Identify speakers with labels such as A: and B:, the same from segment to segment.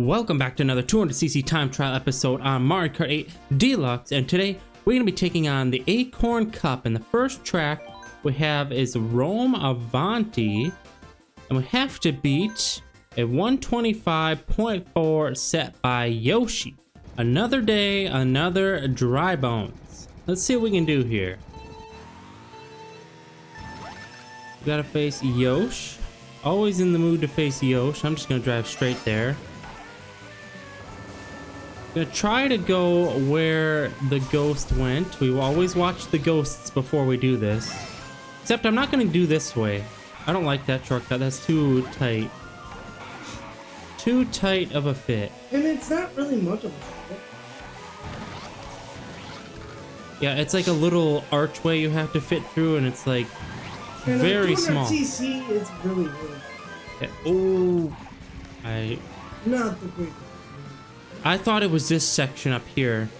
A: Welcome back to another 200cc time trial episode on Mario Kart 8 Deluxe, and today we're going to be taking on the Acorn Cup, and the first track we have is Rome Avanti, and we have to beat a 125.4 set by Yoshi. Another day, another dry bones. Let's see what we can do here. We gotta face Yosh. Always in the mood to face Yosh. I'm just gonna drive straight there. Gonna try to go where the ghost went. We always watch the ghosts before we do this. Except I'm not gonna do this way. I don't like that shortcut. That's too tight. Too tight of a fit.
B: And it's not really much of a shortcut.
A: Yeah, it's like a little archway you have to fit through, and it's like very small.
B: CC, it's really.
A: Okay. Oh,
B: Not the greatest.
A: I thought it was this section up here.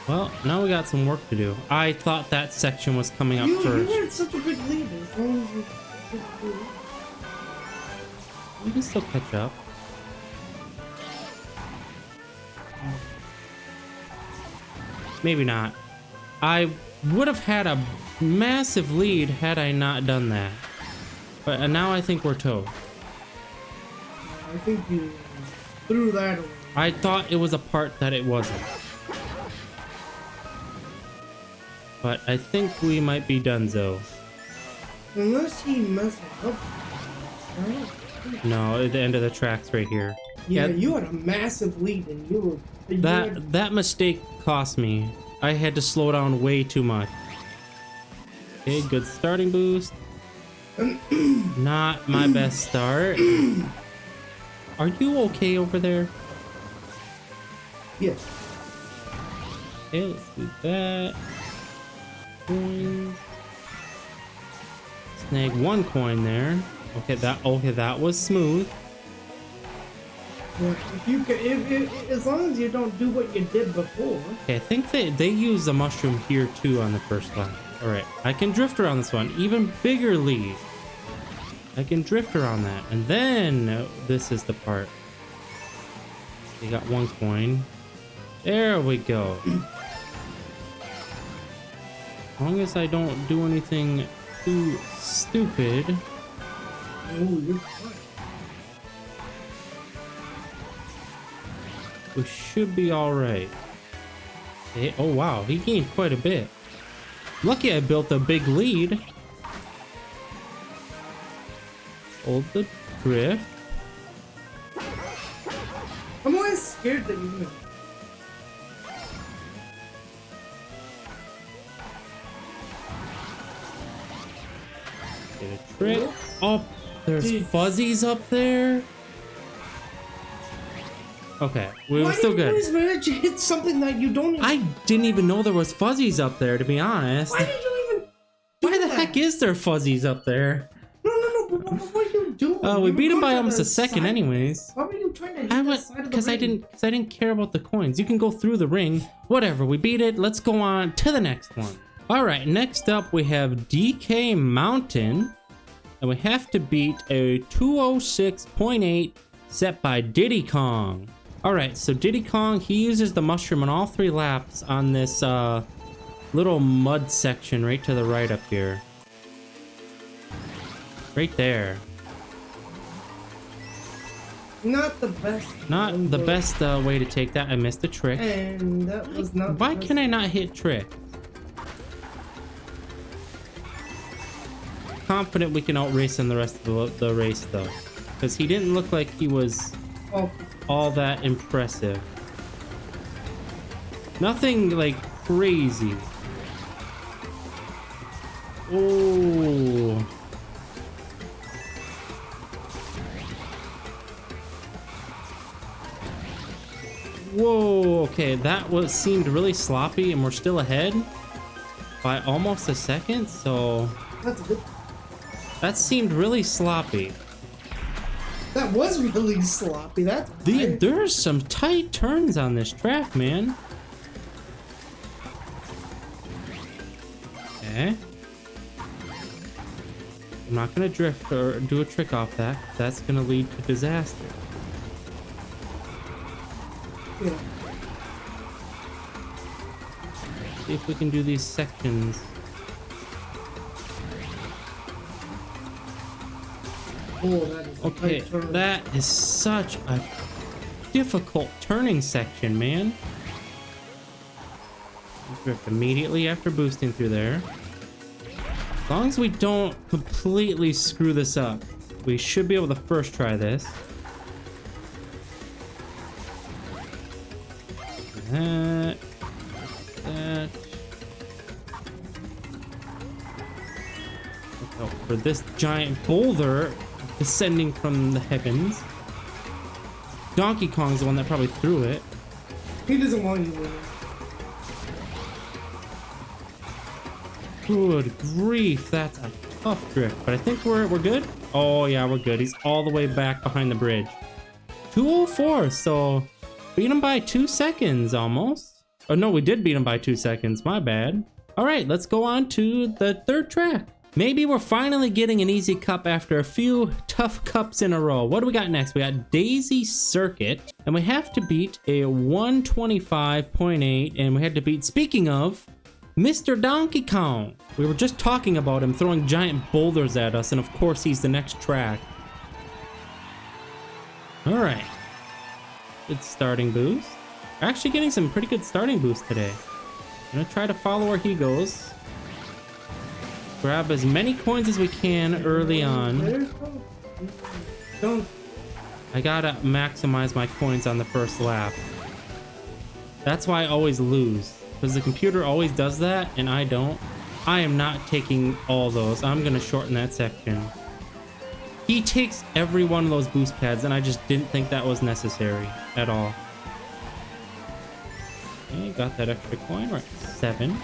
A: Well, now we got some work to do. I thought that section was coming up first.
B: You had such a big lead. As long as
A: you can still catch up. Maybe not. I would have had a massive lead had I not done that. But now I think we're toast.
B: I think you threw that away.
A: I thought it was a part that it wasn't. But I think we might be donezo.
B: Unless he messes up. Right?
A: No, at the end of the track's right here.
B: Yeah, you had a massive lead and you were...
A: That mistake cost me. I had to slow down way too much. Okay, good starting boost. Not my best start. Are you okay over there?
B: Yes.
A: Okay, let's do that. Coins. Snag one coin there. Okay, that was smooth.
B: Yeah, if you can, as long as you don't do what you did before.
A: Okay, I think they use the mushroom here too on the first lap. All right, I can drift around this one. Even bigger lead. I can drift around that, and then this is the part. You got one coin. There we go. As long as I don't do anything too stupid.
B: Oh, you're fine.
A: We should be all right. Okay. Oh wow, he gained quite a bit. Lucky I built a big lead. Hold the drift.
B: I'm always scared that you're gonna...
A: Get a trick. Oh, there's fuzzies up there. Okay, we were still good.
B: Why did you manage to hit something that you don't even...
A: I didn't even know there was fuzzies up there, to be honest.
B: Why did you even...
A: Why the heck is there fuzzies up there?
B: No, but what are you doing?
A: Oh, we beat him by almost a second anyways.
B: Why were you trying to hit the side of the ring?
A: Because I didn't care about the coins. You can go through the ring. Whatever, we beat it. Let's go on to the next one. Alright, next up we have DK Mountain. And we have to beat a 206.8 set by Diddy Kong. Alright, so Diddy Kong, he uses the mushroom on all 3 laps on this little mud section right to the right up here. Right there.
B: Not the best.
A: Not the best way to take that. I missed a trick.
B: And that was not...
A: Why can I not hit trick? Confident we can outrace him the rest of the race though. Because he didn't look like he was all that impressive. Nothing like crazy. Oh. Whoa, okay, that seemed really sloppy, and we're still ahead by almost a second, so
B: That's good.
A: That seemed really sloppy.
B: That was really sloppy.
A: There's some tight turns on this track, man. Okay. I'm not gonna drift or do a trick off that. That's gonna lead to disaster.
B: Yeah.
A: See if we can do these sections.
B: Oh, that is a
A: Okay,
B: tight turn.
A: that is such a difficult turning section, man. Drift immediately after boosting through there. As long as we don't completely screw this up, we should be able to first try this. That. Look out for this giant boulder descending from the heavens. Donkey Kong's the one that probably threw it.
B: He doesn't want you winning.
A: Good grief, that's a tough drift, but I think we're good. Oh yeah, we're good. He's all the way back behind the bridge. 204, so beat him by 2 seconds almost. Oh no, we did beat him by 2 seconds, my bad. All right, let's go on to the third track. Maybe we're finally getting an easy cup after a few tough cups in a row. What do we got next? We got Daisy Circuit, and we have to beat a 125.8, and we had to beat, speaking of, Mr. Donkey Kong. We were just talking about him throwing giant boulders at us, and of course he's the next track. All right. Good starting boost. We're actually getting some pretty good starting boost today. I'm gonna try to follow where he goes. Grab as many coins as we can early on.
B: Don't.
A: I gotta maximize my coins on the first lap. That's why I always lose. Because the computer always does that, and I don't. I am not taking all those. I'm gonna shorten that section. He takes every one of those boost pads, and I just didn't think that was necessary at all. Okay, got that extra coin. We're at 7.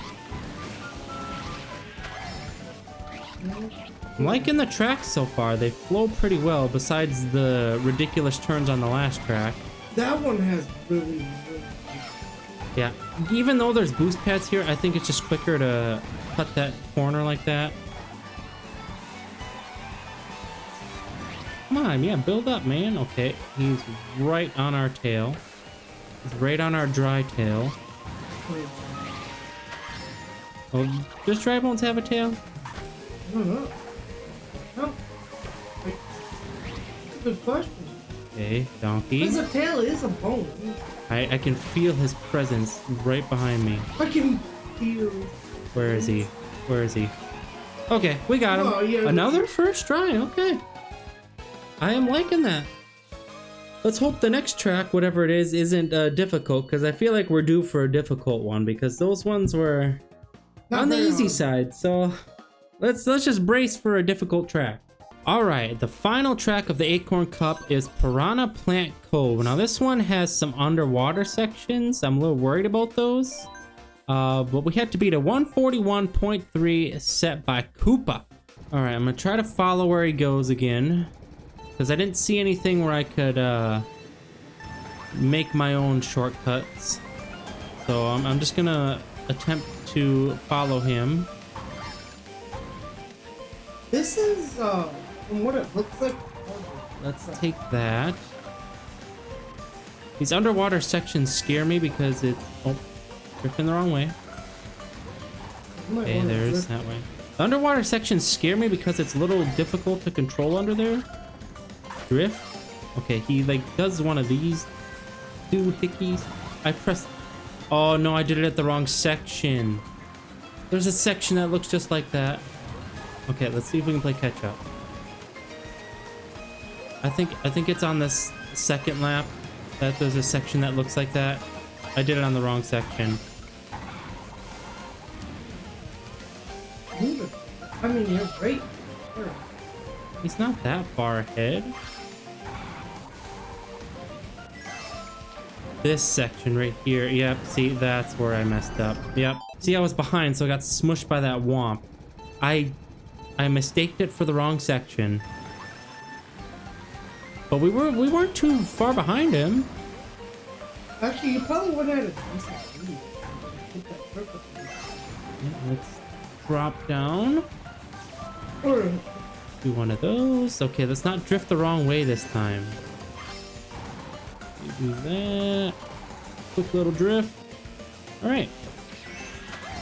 A: I'm liking the tracks so far. They flow pretty well, besides the ridiculous turns on the last track.
B: That one has really.
A: Yeah, even though there's boost pads here, I think it's just quicker to cut that corner like that. Come on, yeah, build up, man. Okay, he's right on our tail. He's right on our dry tail. Oh, does dry bones have a tail?
B: I don't know. No. Wait. That's a good question.
A: Okay, donkey.
B: His tail is a bone.
A: I can feel his presence right behind me.
B: I can feel.
A: Where is he? Where is he? Okay, we got him.
B: Oh, yeah,
A: Another first try. Okay. I am liking that. Let's hope the next track, whatever it is, isn't difficult, because I feel like we're due for a difficult one, because those ones were
B: Not
A: on the
B: very
A: easy
B: hard.
A: side. So let's just brace for a difficult track. All right, the final track of the Acorn Cup is Piranha Cove. Now this one has some underwater sections. I'm a little worried about those. But we had to beat a 141.3 set by Koopa. All right, I'm gonna try to follow where he goes again, because I didn't see anything where I could make my own shortcuts. So I'm just gonna attempt to follow him.
B: This is from what it looks like.
A: Let's take that. These underwater sections scare me because it's... Oh, drifting the wrong way. Okay, there's that way. The underwater sections scare me because it's a little difficult to control under there. Drift. Okay, he like does one of these two hickeys. I pressed... Oh no, I did it at the wrong section. There's a section that looks just like that. Okay, let's see if we can play catch up. I think it's on this second lap that there's a section that looks like that. I did it on the wrong section.
B: I mean, you're right. Sure.
A: He's not that far ahead. This section right here. Yep, see, that's where I messed up. Yep. See, I was behind, so I got smushed by that womp. I mistaked it for the wrong section. But we weren't too far behind him.
B: Actually, you probably would have had a decent lead. Hit that perfectly.
A: Yeah, let's drop down.
B: Or
A: Do one of those. Okay, let's not drift the wrong way this time. Do that. Quick little drift. All right.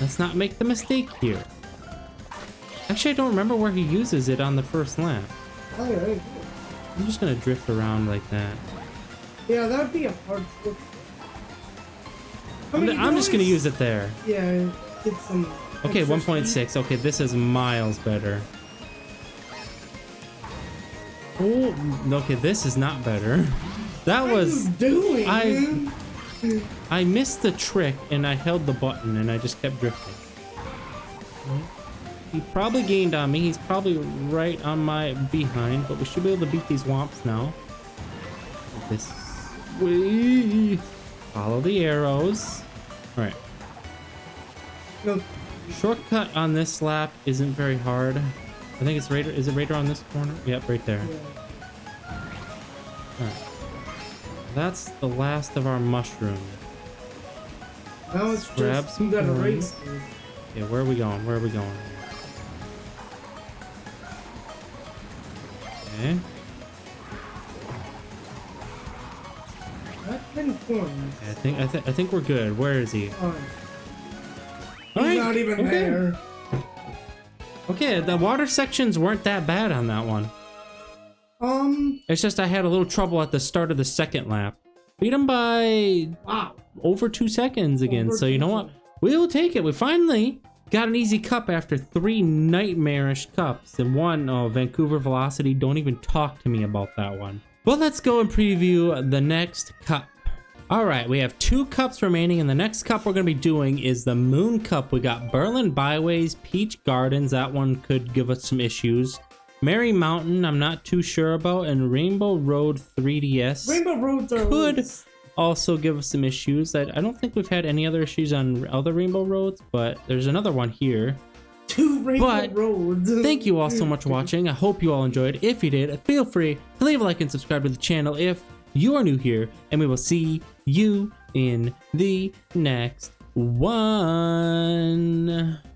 A: Let's not make the mistake here. Actually, I don't remember where he uses it on the first lap.
B: Oh, yeah.
A: I'm just gonna drift around like that.
B: Yeah, that would be a hard trick.
A: I'm just gonna use it there.
B: Yeah, get some.
A: Okay, 1.6. Okay, this is miles better. Oh, okay, this is not better. That was.
B: What are you doing, man?
A: I missed the trick and I held the button and I just kept drifting. He probably gained on me. He's probably right on my behind, but we should be able to beat these womps now. This way. Follow the arrows. All right.
B: No.
A: Shortcut on this lap isn't very hard. I think it's right. Is it right around this corner? Yep, right there.
B: Yeah.
A: All right. That's the last of our mushroom.
B: Now it's
A: Grab
B: just
A: some
B: you gotta
A: coins.
B: race. Dude.
A: Okay, where are we going? Where are we going? Okay.
B: That's 10 coins.
A: I think we're good. Where is he?
B: All
A: All right,
B: not even
A: okay.
B: there.
A: Okay, the water sections weren't that bad on that one. It's just I had a little trouble at the start of the second lap. Beat him by
B: Wow.
A: over 2 seconds again.
B: Over
A: So you
B: 2
A: know what? We'll take it. We finally got an easy cup after 3 nightmarish cups. And one, oh, Vancouver Velocity. Don't even talk to me about that one. But let's go and preview the next cup. All right, we have 2 cups remaining, and the next cup we're going to be doing is the Moon Cup. We got Berlin Byways, Peach Gardens. That one could give us some issues. Merry Mountain, I'm not too sure about, and Rainbow Road 3DS.
B: Rainbow Roads are
A: could also give us some issues. I don't think we've had any other issues on other Rainbow Roads, but there's another one here.
B: 2 Rainbow Roads.
A: Thank you all so much for watching. I hope you all enjoyed. If you did, feel free to leave a like and subscribe to the channel if you are new here, and we will see you in the next one.